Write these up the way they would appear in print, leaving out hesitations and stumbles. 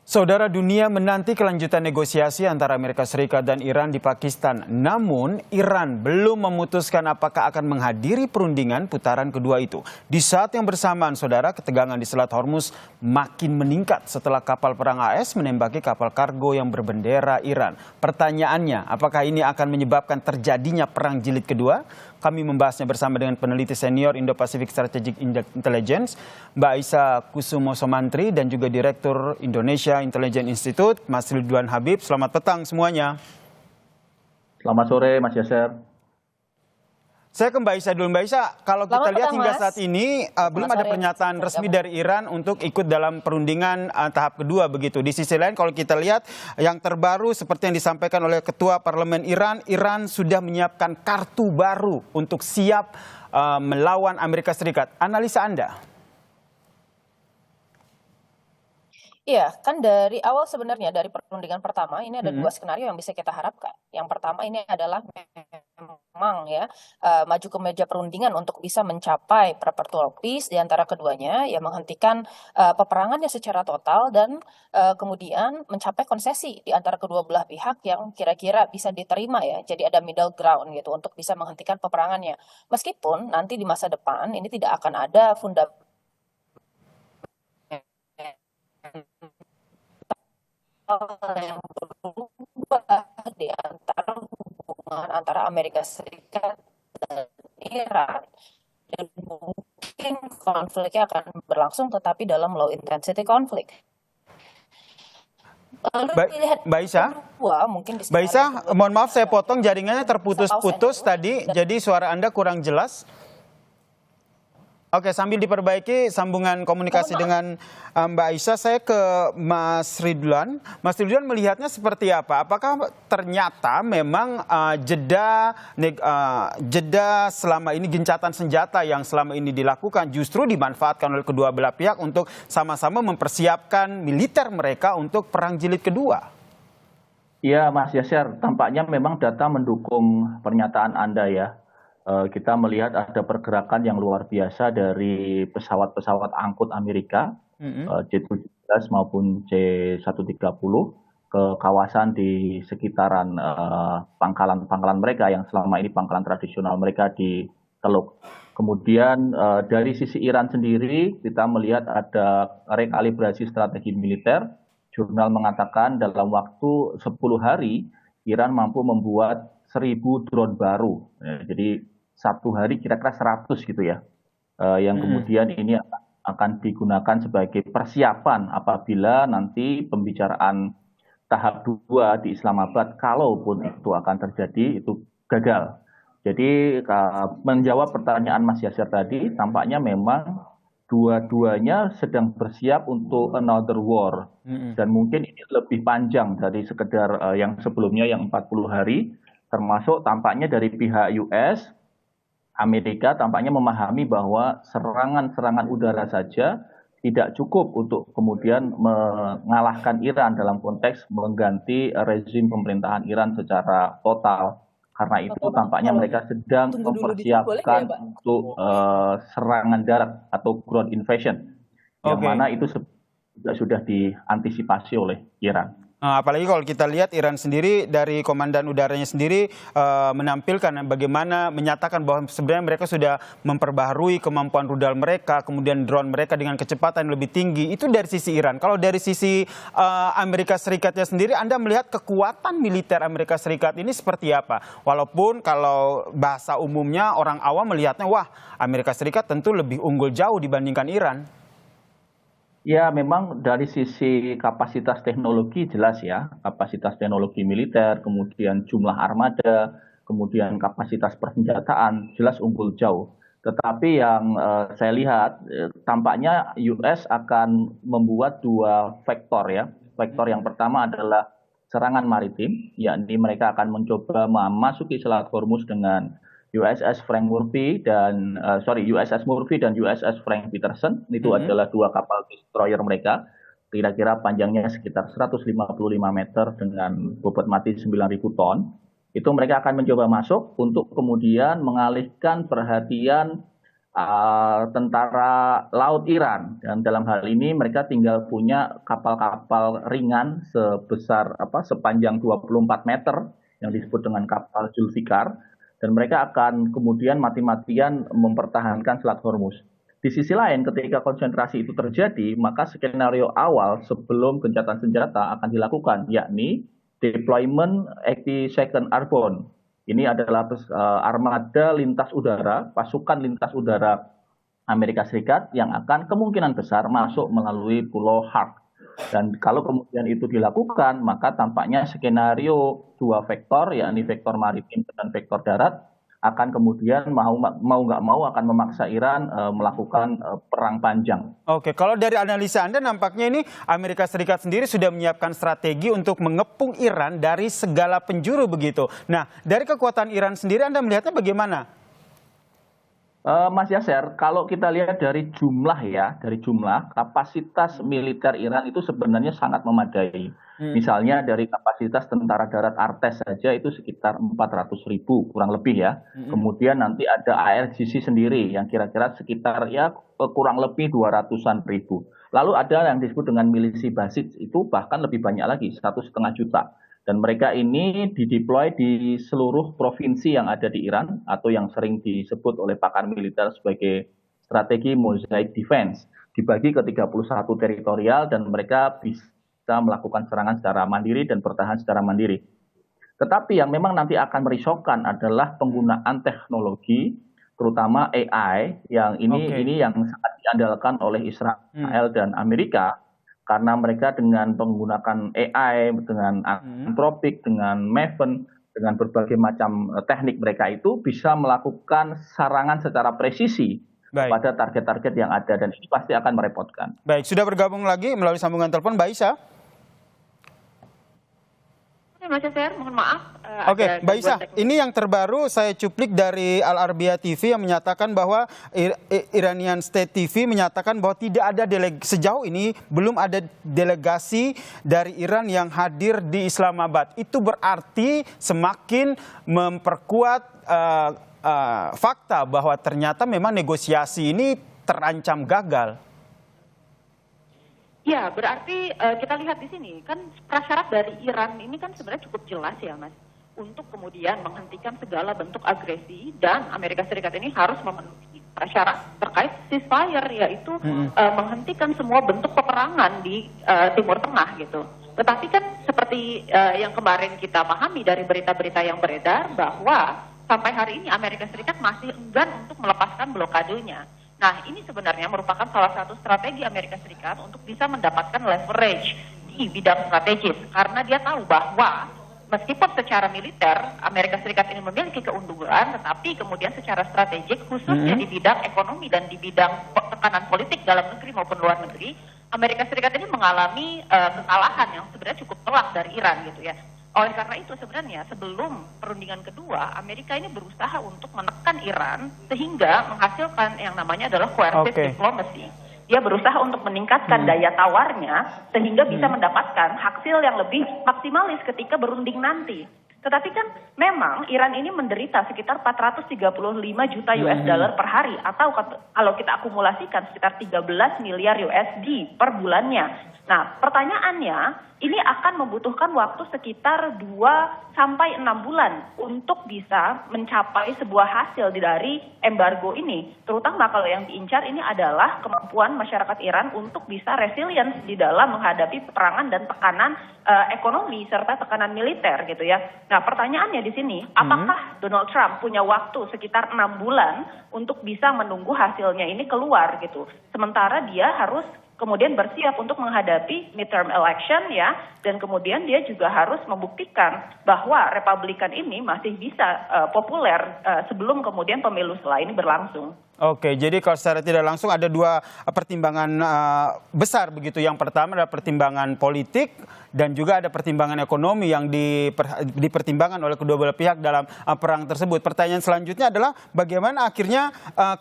Saudara, dunia menanti kelanjutan negosiasi antara Amerika Serikat dan Iran di Pakistan. Namun, Iran belum memutuskan apakah akan menghadiri perundingan putaran kedua itu. Di saat yang bersamaan, saudara, ketegangan di Selat Hormuz makin meningkat setelah kapal perang AS menembaki kapal kargo yang berbendera Iran. Pertanyaannya, apakah ini akan menyebabkan terjadinya perang jilid kedua? Kami membahasnya bersama dengan peneliti senior Indo-Pacific Strategic Intelligence, Mbak Aisyah Kusumo Somantri, dan juga Direktur Indonesia Intelligence Institute, Mas Ridwan Habib. Selamat petang semuanya. Selamat sore, Mas Yaser. Saya ke Mbak Aisyah dulu. Mbak Aisyah, kalau kita lihat hingga saat ini belum ada pernyataan resmi dari Iran untuk ikut dalam perundingan tahap kedua begitu. Di sisi lain kalau kita lihat yang terbaru seperti yang disampaikan oleh Ketua Parlemen Iran, Iran sudah menyiapkan kartu baru untuk siap melawan Amerika Serikat. Analisa Anda? Iya, kan dari awal sebenarnya dari perundingan pertama ini ada dua skenario yang bisa kita harapkan. Yang pertama ini adalah memang ya maju ke meja perundingan untuk bisa mencapai perpetual peace di antara keduanya, yang menghentikan peperangannya secara total dan kemudian mencapai konsesi di antara kedua belah pihak yang kira-kira bisa diterima ya. Jadi ada middle ground gitu untuk bisa menghentikan peperangannya. Meskipun nanti di masa depan ini tidak akan ada fundamental yang berubah di antara hubungan antara Amerika Serikat dan Iran, dan mungkin konfliknya akan berlangsung tetapi dalam low intensity konflik. Mbak Aisyah, Mbak Aisyah, mohon maaf saya potong, jaringannya terputus-putus tadi, jadi suara Anda kurang jelas. Oke, sambil diperbaiki sambungan komunikasi dengan Mbak Aisyah, saya ke Mas Ridwan. Mas Ridwan melihatnya seperti apa? Apakah ternyata memang jeda selama ini, gencatan senjata yang selama ini dilakukan justru dimanfaatkan oleh kedua belah pihak untuk sama-sama mempersiapkan militer mereka untuk perang jilid kedua? Iya, Mas Yaser, tampaknya memang data mendukung pernyataan Anda ya. Kita melihat ada pergerakan yang luar biasa dari pesawat-pesawat angkut Amerika, C-17 maupun C-130, ke kawasan di sekitaran pangkalan-pangkalan mereka yang selama ini pangkalan tradisional mereka di Teluk. Kemudian dari sisi Iran sendiri, kita melihat ada rekalibrasi strategi militer. Jurnal mengatakan dalam waktu 10 hari, Iran mampu membuat 1.000 drone baru. Jadi satu hari kira-kira 100 gitu ya, yang kemudian ini akan digunakan sebagai persiapan apabila nanti pembicaraan tahap 2 di Islamabad, kalaupun itu akan terjadi, itu gagal. Jadi menjawab pertanyaan Mas Yaser tadi, tampaknya memang dua-duanya sedang bersiap untuk another war. Dan mungkin ini lebih panjang dari sekedar yang sebelumnya yang 40 hari, termasuk tampaknya dari pihak US, Amerika tampaknya memahami bahwa serangan-serangan udara saja tidak cukup untuk kemudian mengalahkan Iran dalam konteks mengganti rezim pemerintahan Iran secara total. Karena itu tampaknya mereka sedang mempersiapkan untuk serangan darat atau ground invasion, yang mana itu sudah diantisipasi oleh Iran. Apalagi kalau kita lihat Iran sendiri dari komandan udaranya sendiri menampilkan bagaimana menyatakan bahwa sebenarnya mereka sudah memperbaharui kemampuan rudal mereka, kemudian drone mereka dengan kecepatan yang lebih tinggi. Itu dari sisi Iran. Kalau dari sisi Amerika Serikatnya sendiri, Anda melihat kekuatan militer Amerika Serikat ini seperti apa? Walaupun kalau bahasa umumnya orang awam melihatnya, wah Amerika Serikat tentu lebih unggul jauh dibandingkan Iran. Ya, memang dari sisi kapasitas teknologi jelas ya, kapasitas teknologi militer, kemudian jumlah armada, kemudian kapasitas persenjataan jelas unggul jauh. Tetapi yang saya lihat tampaknya US akan membuat dua vektor ya. Vektor yang pertama adalah serangan maritim, yakni mereka akan mencoba memasuki Selat Hormuz dengan USS Murphy dan USS Frank Peterson. Itu adalah dua kapal destroyer mereka, kira-kira panjangnya sekitar 155 meter dengan bobot mati 9.000 ton. Itu mereka akan mencoba masuk untuk kemudian mengalihkan perhatian tentara laut Iran, dan dalam hal ini mereka tinggal punya kapal-kapal ringan sepanjang 24 meter yang disebut dengan kapal Zulfikar, dan mereka akan kemudian mati-matian mempertahankan Selat Hormuz. Di sisi lain, ketika konsentrasi itu terjadi, maka skenario awal sebelum gencatan senjata akan dilakukan, yakni deployment 82nd Airborne. Ini adalah armada lintas udara, pasukan lintas udara Amerika Serikat yang akan kemungkinan besar masuk melalui Pulau Hark. Dan kalau kemudian itu dilakukan, maka tampaknya skenario dua vektor, yakni vektor maritim dan vektor darat, akan kemudian mau nggak mau akan memaksa Iran melakukan perang panjang. Oke, kalau dari analisa Anda nampaknya ini Amerika Serikat sendiri sudah menyiapkan strategi untuk mengepung Iran dari segala penjuru begitu. Nah, dari kekuatan Iran sendiri Anda melihatnya bagaimana? Mas Yaser, kalau kita lihat dari jumlah kapasitas militer Iran itu sebenarnya sangat memadai. Misalnya dari kapasitas tentara darat Artes saja itu sekitar 400.000 kurang lebih ya. Kemudian nanti ada ARGC sendiri yang kira-kira sekitar kurang lebih 200-an ribu. Lalu ada yang disebut dengan milisi basis, itu bahkan lebih banyak lagi, 1,5 juta. Dan mereka ini dideploy di seluruh provinsi yang ada di Iran, atau yang sering disebut oleh pakar militer sebagai strategi mosaic defense. Dibagi ke 31 teritorial dan mereka bisa melakukan serangan secara mandiri dan bertahan secara mandiri. Tetapi yang memang nanti akan merisaukan adalah penggunaan teknologi, terutama AI, yang ini yang sangat diandalkan oleh Israel dan Amerika. Karena mereka dengan menggunakan AI, dengan Anthropic, dengan Maven, dengan berbagai macam teknik mereka itu bisa melakukan serangan secara presisi pada target-target yang ada, dan ini pasti akan merepotkan. Baik, sudah bergabung lagi melalui sambungan telepon Mbak Isa. Mas Yaser, mohon maaf. Oke, Mbak Isa, ini yang terbaru saya cuplik dari Al Arabiya TV yang menyatakan bahwa Iranian State TV menyatakan bahwa tidak ada sejauh ini belum ada delegasi dari Iran yang hadir di Islamabad. Itu berarti semakin memperkuat fakta bahwa ternyata memang negosiasi ini terancam gagal. Ya, berarti kita lihat di sini kan prasyarat dari Iran ini kan sebenarnya cukup jelas ya, Mas, untuk kemudian menghentikan segala bentuk agresi, dan Amerika Serikat ini harus memenuhi prasyarat terkait ceasefire, yaitu menghentikan semua bentuk peperangan di Timur Tengah gitu. Tetapi kan seperti yang kemarin kita pahami dari berita-berita yang beredar bahwa sampai hari ini Amerika Serikat masih enggan untuk melepaskan blokadenya. Nah, ini sebenarnya merupakan salah satu strategi Amerika Serikat untuk bisa mendapatkan leverage di bidang strategis. Karena dia tahu bahwa meskipun secara militer Amerika Serikat ini memiliki keunggulan, tetapi kemudian secara strategik, khususnya di bidang ekonomi dan di bidang tekanan politik dalam negeri maupun luar negeri, Amerika Serikat ini mengalami kekalahan yang sebenarnya cukup telak dari Iran gitu ya. Oleh karena itu sebenarnya sebelum perundingan kedua, Amerika ini berusaha untuk menekan Iran sehingga menghasilkan yang namanya adalah coercive diplomacy. Dia berusaha untuk meningkatkan daya tawarnya sehingga bisa mendapatkan hasil yang lebih maksimalis ketika berunding nanti. Tetapi kan memang Iran ini menderita sekitar 435 juta US dollar per hari, atau kalau kita akumulasikan sekitar 13 miliar USD per bulannya. Nah, pertanyaannya, ini akan membutuhkan waktu sekitar 2 sampai 6 bulan untuk bisa mencapai sebuah hasil dari embargo ini. Terutama kalau yang diincar ini adalah kemampuan masyarakat Iran untuk bisa resilience di dalam menghadapi peperangan dan tekanan ekonomi serta tekanan militer gitu ya. Nah, pertanyaannya di sini, apakah Donald Trump punya waktu sekitar 6 bulan untuk bisa menunggu hasilnya ini keluar gitu. Sementara dia harus kemudian bersiap untuk menghadapi midterm election ya, dan kemudian dia juga harus membuktikan bahwa Republikan ini masih bisa populer sebelum kemudian pemilu setelah ini berlangsung. Oke, jadi kalau secara tidak langsung ada dua pertimbangan besar begitu. Yang pertama adalah pertimbangan politik dan juga ada pertimbangan ekonomi yang dipertimbangkan oleh kedua belah pihak dalam perang tersebut. Pertanyaan selanjutnya adalah bagaimana akhirnya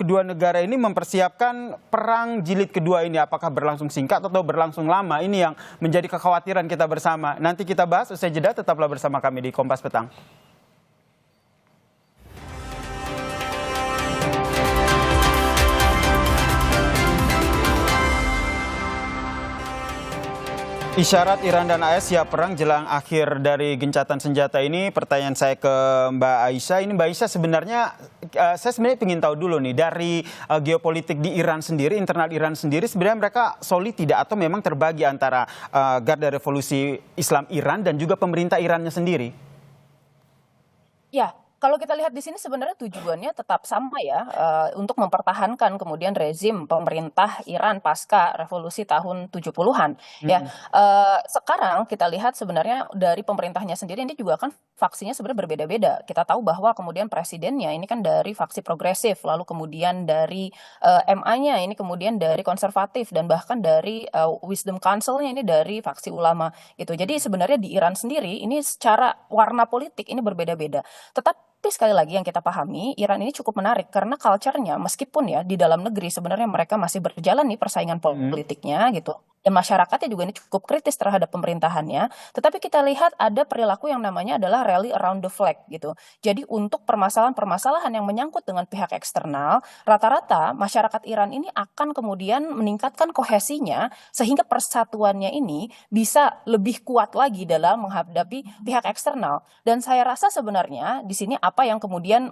kedua negara ini mempersiapkan perang jilid kedua ini. Apakah berlangsung singkat atau berlangsung lama? Ini yang menjadi kekhawatiran kita bersama. Nanti kita bahas usai jeda, tetaplah bersama kami di Kompas Petang. Isyarat Iran dan AS siap perang jelang akhir dari gencatan senjata ini. Pertanyaan saya ke Mbak Aisyah. Ini Mbak Aisyah sebenarnya saya sebenarnya ingin tahu dulu nih dari geopolitik di Iran sendiri, internal Iran sendiri sebenarnya mereka solid tidak atau memang terbagi antara Garda Revolusi Islam Iran dan juga pemerintah Irannya sendiri? Ya, kalau kita lihat di sini sebenarnya tujuannya tetap sama ya, untuk mempertahankan kemudian rezim pemerintah Iran pasca revolusi tahun 70-an ya. Sekarang kita lihat sebenarnya dari pemerintahnya sendiri ini juga kan faksinya sebenarnya berbeda-beda. Kita tahu bahwa kemudian presidennya ini kan dari faksi progresif, lalu kemudian dari MA-nya ini kemudian dari konservatif dan bahkan dari Wisdom Council-nya ini dari faksi ulama gitu. Jadi sebenarnya di Iran sendiri ini secara warna politik ini berbeda-beda. Tetapi sekali lagi yang kita pahami, Iran ini cukup menarik karena culture-nya meskipun ya di dalam negeri sebenarnya mereka masih berjalan nih persaingan politiknya gitu. Dan masyarakatnya juga ini cukup kritis terhadap pemerintahannya. Tetapi kita lihat ada perilaku yang namanya adalah rally around the flag gitu. Jadi untuk permasalahan-permasalahan yang menyangkut dengan pihak eksternal, rata-rata masyarakat Iran ini akan kemudian meningkatkan kohesinya sehingga persatuannya ini bisa lebih kuat lagi dalam menghadapi pihak eksternal. Dan saya rasa sebenarnya di sini apa yang kemudian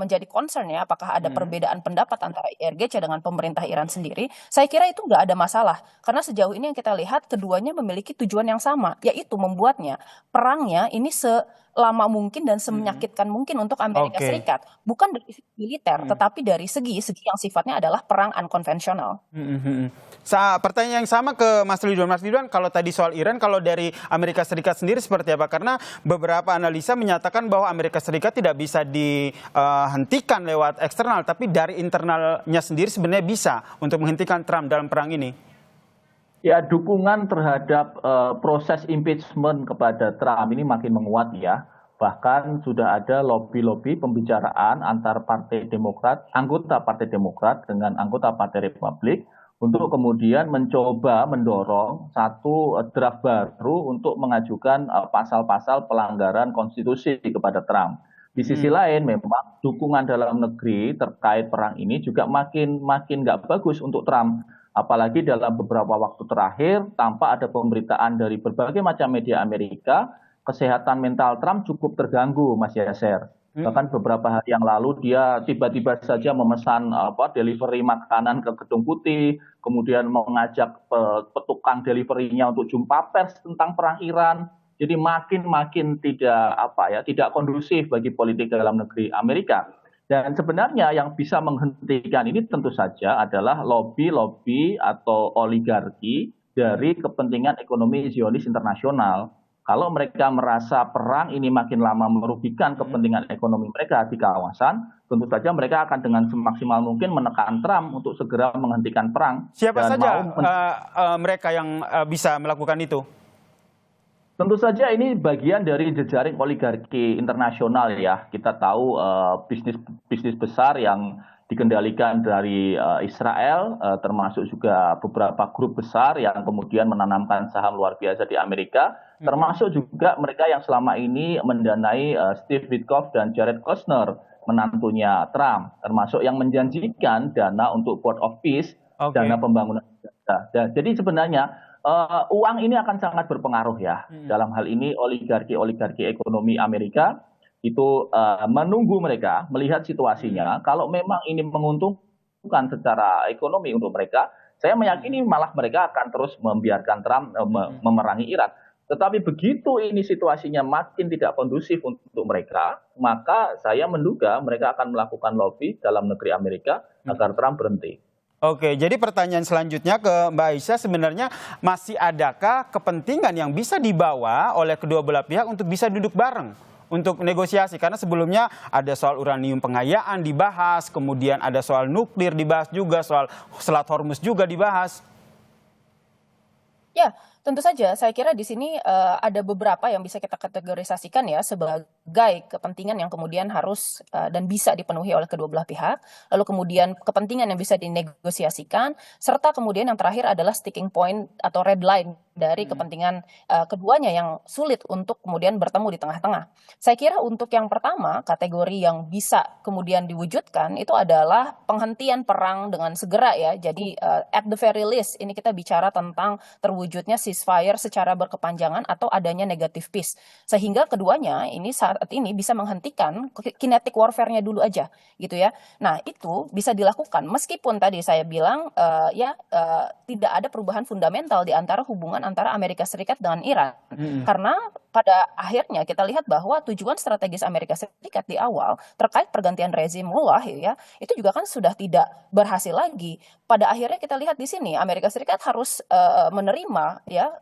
menjadi concern ya, apakah ada perbedaan pendapat antara IRGC dengan pemerintah Iran sendiri? Saya kira itu nggak ada masalah karena sejauh ini yang kita lihat keduanya memiliki tujuan yang sama, yaitu membuatnya perangnya ini selama mungkin dan semenyakitkan mungkin untuk Amerika Serikat, bukan dari segi militer, tetapi dari segi yang sifatnya adalah perang unkonvensional. Pertanyaan yang sama ke Mas Ridwan. Mas Ridwan, kalau tadi soal Iran, kalau dari Amerika Serikat sendiri seperti apa? Karena beberapa analisa menyatakan bahwa Amerika Serikat tidak bisa dihentikan lewat eksternal, tapi dari internalnya sendiri sebenarnya bisa untuk menghentikan Trump dalam perang ini. Ya, dukungan terhadap proses impeachment kepada Trump ini makin menguat ya. Bahkan sudah ada lobby-lobby pembicaraan antar Partai Demokrat, anggota Partai Demokrat dengan anggota Partai Republik untuk kemudian mencoba mendorong satu draft baru untuk mengajukan pasal-pasal pelanggaran konstitusi kepada Trump. Di sisi lain memang dukungan dalam negeri terkait perang ini juga makin nggak bagus untuk Trump. Apalagi dalam beberapa waktu terakhir tampak ada pemberitaan dari berbagai macam media Amerika, kesehatan mental Trump cukup terganggu, Mas Yaser. Bahkan beberapa hari yang lalu dia tiba-tiba saja memesan delivery makanan ke Gedung Putih, kemudian mengajak petukang deliverynya untuk jumpa pers tentang perang Iran. Jadi makin tidak kondusif bagi politik dalam negeri Amerika. Dan sebenarnya yang bisa menghentikan ini tentu saja adalah lobby-lobby atau oligarki dari kepentingan ekonomi Zionis internasional. Kalau mereka merasa perang ini makin lama merugikan kepentingan ekonomi mereka di kawasan, tentu saja mereka akan dengan semaksimal mungkin menekan Trump untuk segera menghentikan perang. Siapa saja mereka yang bisa melakukan itu? Tentu saja ini bagian dari jejaring oligarki internasional ya. Kita tahu bisnis besar yang dikendalikan dari Israel, termasuk juga beberapa grup besar yang kemudian menanamkan saham luar biasa di Amerika, termasuk juga mereka yang selama ini mendanai Steve Witkoff dan Jared Kushner, menantunya Trump, termasuk yang menjanjikan dana untuk Port of Peace, dana pembangunan. Jadi sebenarnya uang ini akan sangat berpengaruh ya. Dalam hal ini oligarki ekonomi Amerika itu menunggu mereka melihat situasinya. Kalau memang ini menguntungkan secara ekonomi untuk mereka, saya meyakini malah mereka akan terus membiarkan Trump memerangi Iran. Tetapi begitu ini situasinya makin tidak kondusif untuk mereka, maka saya menduga mereka akan melakukan lobby dalam negeri Amerika agar Trump berhenti. Oke, jadi pertanyaan selanjutnya ke Mbak Aisyah, sebenarnya masih adakah kepentingan yang bisa dibawa oleh kedua belah pihak untuk bisa duduk bareng untuk negosiasi? Karena sebelumnya ada soal uranium pengayaan dibahas, kemudian ada soal nuklir dibahas juga, soal Selat Hormuz juga dibahas. Ya, tentu saja. Saya kira di sini ada beberapa yang bisa kita kategorisasikan ya sebagai kepentingan yang kemudian harus dan bisa dipenuhi oleh kedua belah pihak. Lalu kemudian kepentingan yang bisa dinegosiasikan, serta kemudian yang terakhir adalah sticking point atau red line dari kepentingan keduanya yang sulit untuk kemudian bertemu di tengah-tengah. Saya kira untuk yang pertama, kategori yang bisa kemudian diwujudkan itu adalah penghentian perang dengan segera ya. Jadi at the very least ini kita bicara tentang terwujudnya ceasefire secara berkepanjangan atau adanya negative peace. Sehingga keduanya ini saat ini bisa menghentikan kinetic warfare-nya dulu aja gitu ya. Nah, itu bisa dilakukan meskipun tadi saya bilang tidak ada perubahan fundamental di antara hubungan antara Amerika Serikat dengan Iran. Karena pada akhirnya kita lihat bahwa tujuan strategis Amerika Serikat di awal terkait pergantian rezim Mullah ya, itu juga kan sudah tidak berhasil lagi. Pada akhirnya kita lihat di sini Amerika Serikat harus menerima ya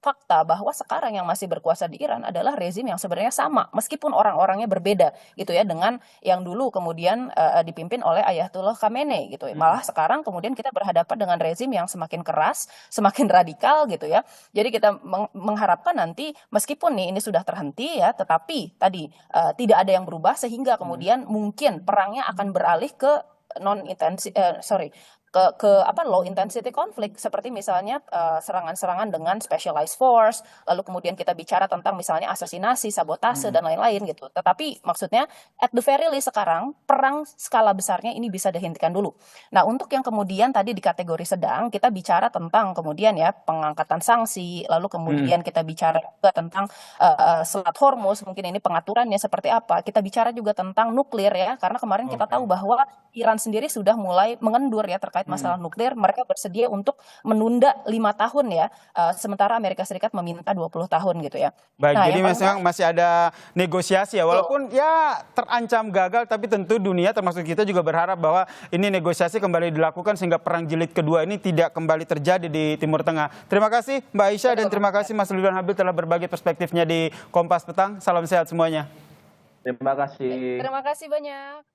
fakta bahwa sekarang yang masih berkuasa di Iran adalah rezim yang sebenarnya sama meskipun orang-orangnya berbeda gitu ya dengan yang dulu kemudian dipimpin oleh Ayatollah Khamenei gitu ya. Malah sekarang kemudian kita berhadapan dengan rezim yang semakin keras, semakin radikal gitu ya. Jadi kita mengharapkan nanti meskipun nih ini sudah terhenti ya, tetapi tadi tidak ada yang berubah sehingga kemudian mungkin perangnya akan beralih ke low intensity konflik seperti misalnya serangan-serangan dengan specialized force, lalu kemudian kita bicara tentang misalnya asasinasi, sabotase dan lain-lain gitu. Tetapi maksudnya at the very least sekarang perang skala besarnya ini bisa dihentikan dulu. Nah, untuk yang kemudian tadi di kategori sedang kita bicara tentang kemudian ya pengangkatan sanksi, lalu kemudian kita bicara juga tentang Selat Hormuz, mungkin ini pengaturannya seperti apa. Kita bicara juga tentang nuklir ya, karena kemarin kita tahu bahwa Iran sendiri sudah mulai mengendur ya terkait masalah nuklir. Mereka bersedia untuk menunda 5 tahun ya, sementara Amerika Serikat meminta 20 tahun gitu ya. Baik, Nah, jadi memang masih ada negosiasi ya, walaupun ya terancam gagal, tapi tentu dunia termasuk kita juga berharap bahwa ini negosiasi kembali dilakukan sehingga perang jilid kedua ini tidak kembali terjadi di Timur Tengah. Terima kasih Mbak Aisyah dan terima kasih Mas Ridwan Habib telah berbagi perspektifnya di Kompas Petang. Salam sehat semuanya. Terima kasih. Terima kasih banyak.